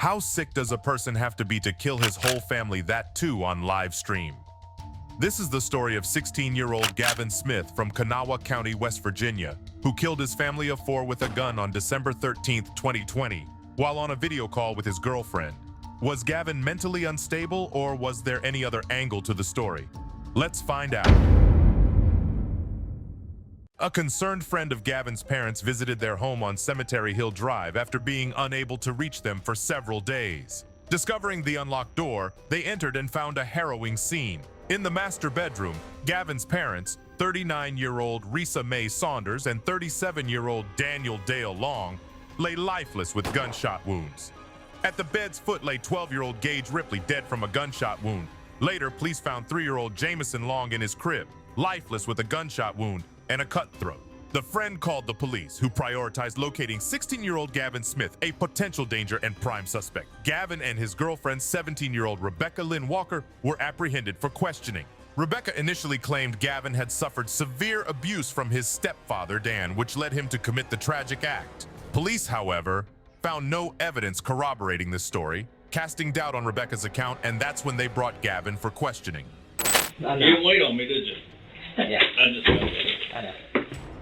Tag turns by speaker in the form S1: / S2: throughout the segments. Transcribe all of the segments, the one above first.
S1: How sick does a person have to be to kill his whole family, that too on live stream? This is the story of 16-year-old Gavin Smith from Kanawha County, West Virginia, who killed his family of 4 with a gun on December 13, 2020, while on a video call with his girlfriend. Was Gavin mentally unstable, or was there any other angle to the story? Let's find out. A concerned friend of Gavin's parents visited their home on Cemetery Hill Drive after being unable to reach them for several days. Discovering the unlocked door, they entered and found a harrowing scene. In the master bedroom, Gavin's parents, 39-year-old Risa Mae Saunders and 37-year-old Daniel Dale Long, lay lifeless with gunshot wounds. At the bed's foot lay 12-year-old Gage Ripley dead from a gunshot wound. Later, police found 3-year-old Jamison Long in his crib, lifeless with a gunshot wound and a cut throat. The friend called the police, who prioritized locating 16-year-old Gavin Smith, a potential danger and prime suspect. Gavin and his girlfriend, 17-year-old Rebecca Lynn Walker, were apprehended for questioning. Rebecca initially claimed Gavin had suffered severe abuse from his stepfather, Dan, which led him to commit the tragic act. Police, however, found no evidence corroborating this story, casting doubt on Rebecca's account, and that's when they brought Gavin for questioning.
S2: You didn't wait on me, did you?
S3: Yeah.
S2: I just got it.
S3: I know.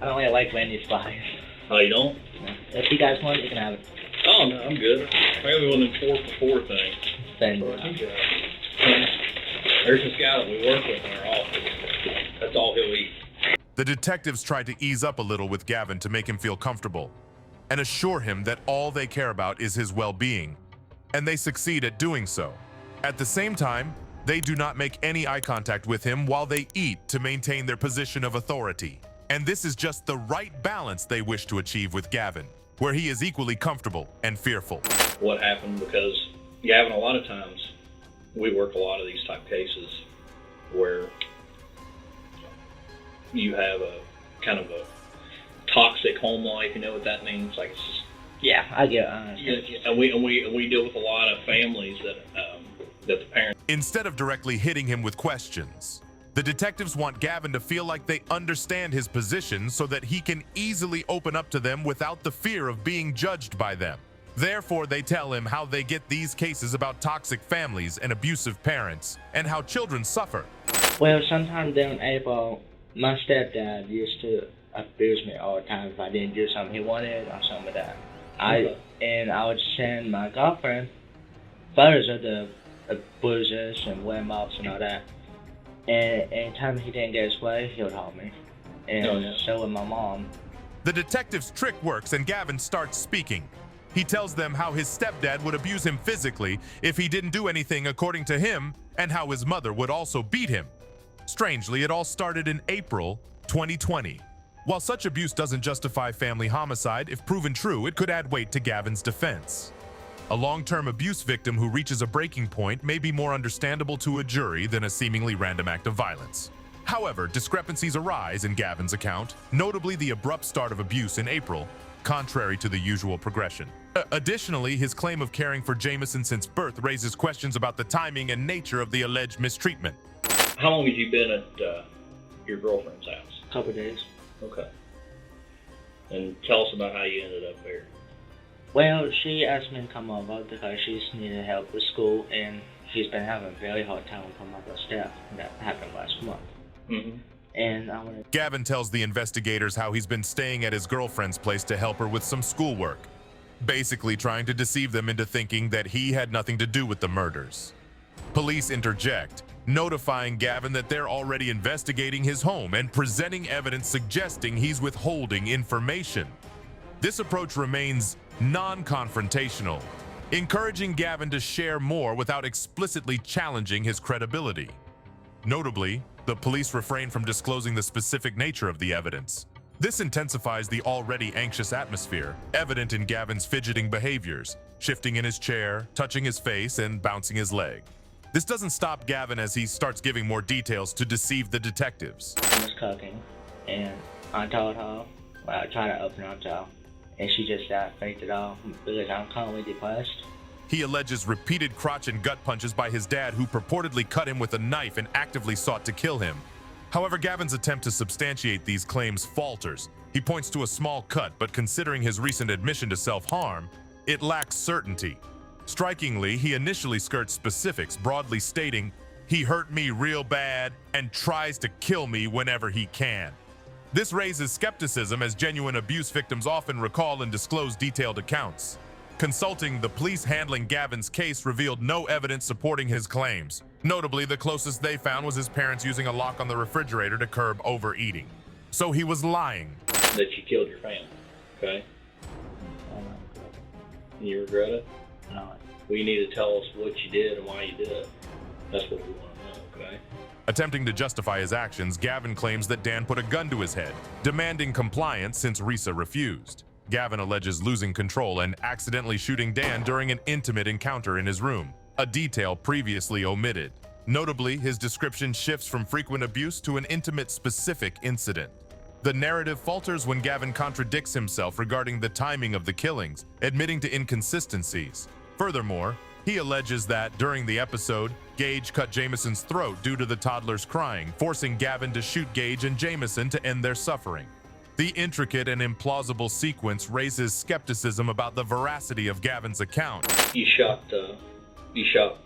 S3: I don't really like wearing these flyers.
S2: Oh, you don't?
S3: No. If you guys want it, you can have it.
S2: Oh, no, I'm good. Apparently one of them 4 for 4 things.
S3: Then,
S2: There's this guy that we work with in our office. That's all he'll eat.
S1: The detectives tried to ease up a little with Gavin to make him feel comfortable and assure him that all they care about is his well-being, and they succeed at doing so. At the same time, they do not make any eye contact with him while they eat to maintain their position of authority. And this is just the right balance they wish to achieve with Gavin, where he is equally comfortable and fearful.
S2: What happened, because Gavin, a lot of times, we work a lot of these type cases where you have a kind of a toxic home life, you know what that means? Like, it's just,
S3: yeah, I get
S2: it. And we deal with a lot of families that the parents.
S1: Instead of directly hitting him with questions, the detectives want Gavin to feel like they understand his position so that he can easily open up to them without the fear of being judged by them. Therefore, they tell him how they get these cases about toxic families and abusive parents, and how children suffer.
S3: Well, sometimes they're unable. My stepdad used to abuse me all the time if I didn't do something he wanted or something like that. I would send my girlfriend photos of the bruises and wear marks and all that. And anytime he didn't get his way, he would help me. And so would my mom.
S1: The detective's trick works and Gavin starts speaking. He tells them how his stepdad would abuse him physically if he didn't do anything according to him, and how his mother would also beat him. Strangely, it all started in April 2020. While such abuse doesn't justify family homicide, if proven true, it could add weight to Gavin's defense. A long-term abuse victim who reaches a breaking point may be more understandable to a jury than a seemingly random act of violence. However, discrepancies arise in Gavin's account, notably the abrupt start of abuse in April, contrary to the usual progression. Additionally, his claim of caring for Jamison since birth raises questions about the timing and nature of the alleged mistreatment.
S2: How long have you been at your girlfriend's house?
S3: A couple days.
S2: Okay. And tell us about how you ended up there.
S3: Well, she asked me to come over because she's needed help with school, and she's been having a very hard time with her mother's death. That happened last month.
S2: Mm-hmm.
S3: And I wanted.
S1: Gavin tells the investigators how he's been staying at his girlfriend's place to help her with some schoolwork, basically trying to deceive them into thinking that he had nothing to do with the murders. Police interject, notifying Gavin that they're already investigating his home and presenting evidence suggesting he's withholding information. This approach remains non-confrontational, encouraging Gavin to share more without explicitly challenging his credibility. Notably, the police refrain from disclosing the specific nature of the evidence. This intensifies the already anxious atmosphere, evident in Gavin's fidgeting behaviors, shifting in his chair, touching his face, and bouncing his leg. This doesn't stop Gavin as he starts giving more details to deceive the detectives.
S3: I was cooking, and I told her, well, I tried to open her jaw, and she just faked it all because I'm currently depressed.
S1: He alleges repeated crotch and gut punches by his dad, who purportedly cut him with a knife and actively sought to kill him. However, Gavin's attempt to substantiate these claims falters. He points to a small cut, but considering his recent admission to self-harm, it lacks certainty. Strikingly, he initially skirts specifics, broadly stating, "He hurt me real bad and tries to kill me whenever he can." This raises skepticism as genuine abuse victims often recall and disclose detailed accounts. Consulting the police handling Gavin's case revealed no evidence supporting his claims. Notably, the closest they found was his parents using a lock on the refrigerator to curb overeating. So he was lying.
S2: That you killed your family, okay? And you regret it?
S3: No.
S2: Well, you need to tell us what you did and why you did it. That's what we want to know, okay?
S1: Attempting to justify his actions, Gavin claims that Dan put a gun to his head, demanding compliance since Risa refused. Gavin alleges losing control and accidentally shooting Dan during an intimate encounter in his room, a detail previously omitted. Notably, his description shifts from frequent abuse to an intimate specific incident. The narrative falters when Gavin contradicts himself regarding the timing of the killings, admitting to inconsistencies. Furthermore, he alleges that during the episode, Gage cut Jameson's throat due to the toddler's crying, forcing Gavin to shoot Gage and Jameson to end their suffering. The intricate and implausible sequence raises skepticism about the veracity of Gavin's account.
S2: You shot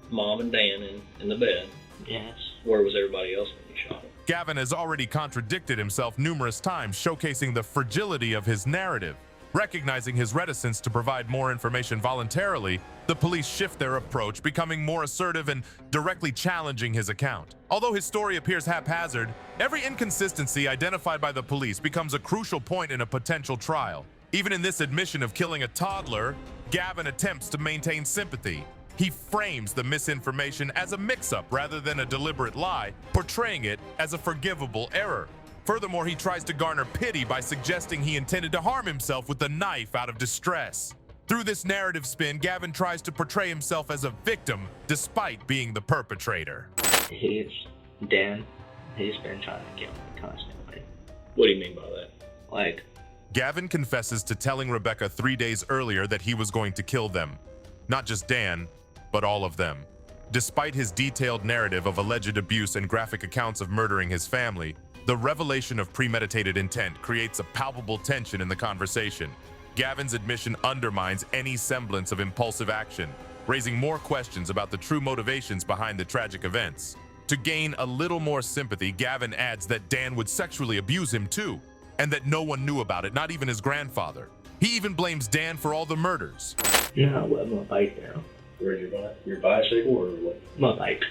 S2: Mom and Dan in the bed.
S3: Yes.
S2: Where was everybody else when you shot them?
S1: Gavin has already contradicted himself numerous times, showcasing the fragility of his narrative. Recognizing his reticence to provide more information voluntarily, the police shift their approach, becoming more assertive and directly challenging his account. Although his story appears haphazard, every inconsistency identified by the police becomes a crucial point in a potential trial. Even in this admission of killing a toddler, Gavin attempts to maintain sympathy. He frames the misinformation as a mix-up rather than a deliberate lie, portraying it as a forgivable error. Furthermore, he tries to garner pity by suggesting he intended to harm himself with a knife out of distress. Through this narrative spin, Gavin tries to portray himself as a victim despite being the perpetrator.
S3: Dan, he's been trying to kill me constantly.
S2: What do you mean by that?
S1: Gavin confesses to telling Rebecca 3 days earlier that he was going to kill them. Not just Dan, but all of them. Despite his detailed narrative of alleged abuse and graphic accounts of murdering his family, the revelation of premeditated intent creates a palpable tension in the conversation. Gavin's admission undermines any semblance of impulsive action, raising more questions about the true motivations behind the tragic events. To gain a little more sympathy, Gavin adds that Dan would sexually abuse him too, and that no one knew about it, not even his grandfather. He even blames Dan for all the murders.
S3: No, well, my bike now.
S2: Where's your bicycle or what?
S3: My bike.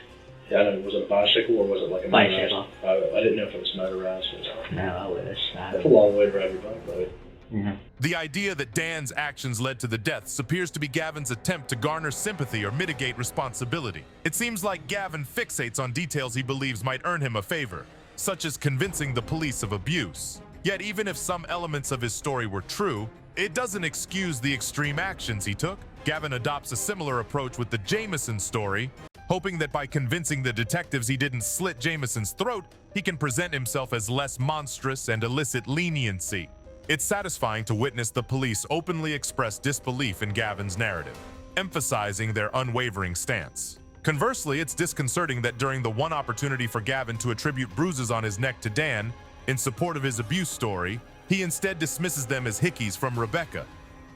S2: Yeah, I don't know, was it a bicycle or was it like a
S3: bicycle?
S2: I didn't know if it was motorized.
S3: No, I wish.
S2: That's a long way to ride your bike, buddy.
S3: Yeah.
S1: The idea that Dan's actions led to the deaths appears to be Gavin's attempt to garner sympathy or mitigate responsibility. It seems like Gavin fixates on details he believes might earn him a favor, such as convincing the police of abuse. Yet even if some elements of his story were true, it doesn't excuse the extreme actions he took. Gavin adopts a similar approach with the Jameson story, hoping that by convincing the detectives he didn't slit Jameson's throat, he can present himself as less monstrous and elicit leniency. It's satisfying to witness the police openly express disbelief in Gavin's narrative, emphasizing their unwavering stance. Conversely, it's disconcerting that during the one opportunity for Gavin to attribute bruises on his neck to Dan, in support of his abuse story, he instead dismisses them as hickeys from Rebecca.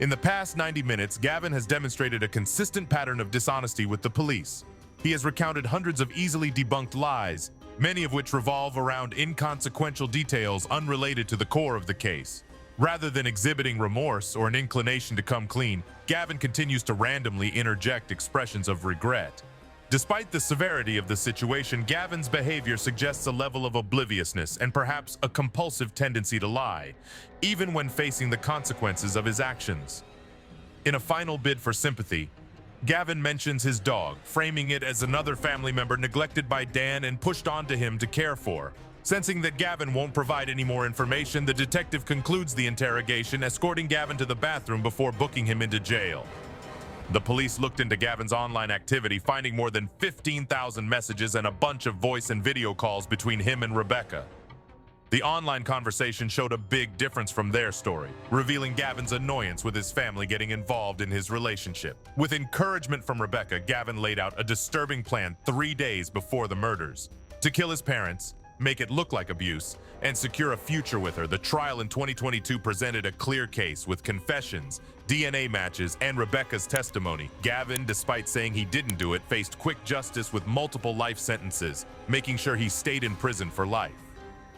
S1: In the past 90 minutes, Gavin has demonstrated a consistent pattern of dishonesty with the police. He has recounted hundreds of easily debunked lies, many of which revolve around inconsequential details unrelated to the core of the case. Rather than exhibiting remorse or an inclination to come clean, Gavin continues to randomly interject expressions of regret. Despite the severity of the situation, Gavin's behavior suggests a level of obliviousness and perhaps a compulsive tendency to lie, even when facing the consequences of his actions. In a final bid for sympathy, Gavin mentions his dog, framing it as another family member neglected by Dan and pushed onto him to care for. Sensing that Gavin won't provide any more information, the detective concludes the interrogation, escorting Gavin to the bathroom before booking him into jail. The police looked into Gavin's online activity, finding more than 15,000 messages and a bunch of voice and video calls between him and Rebecca. The online conversation showed a big difference from their story, revealing Gavin's annoyance with his family getting involved in his relationship. With encouragement from Rebecca, Gavin laid out a disturbing plan 3 days before the murders. To kill his parents, make it look like abuse, and secure a future with her. The trial in 2022 presented a clear case with confessions, DNA matches, and Rebecca's testimony, Gavin, despite saying he didn't do it, faced quick justice with multiple life sentences, making sure he stayed in prison for life.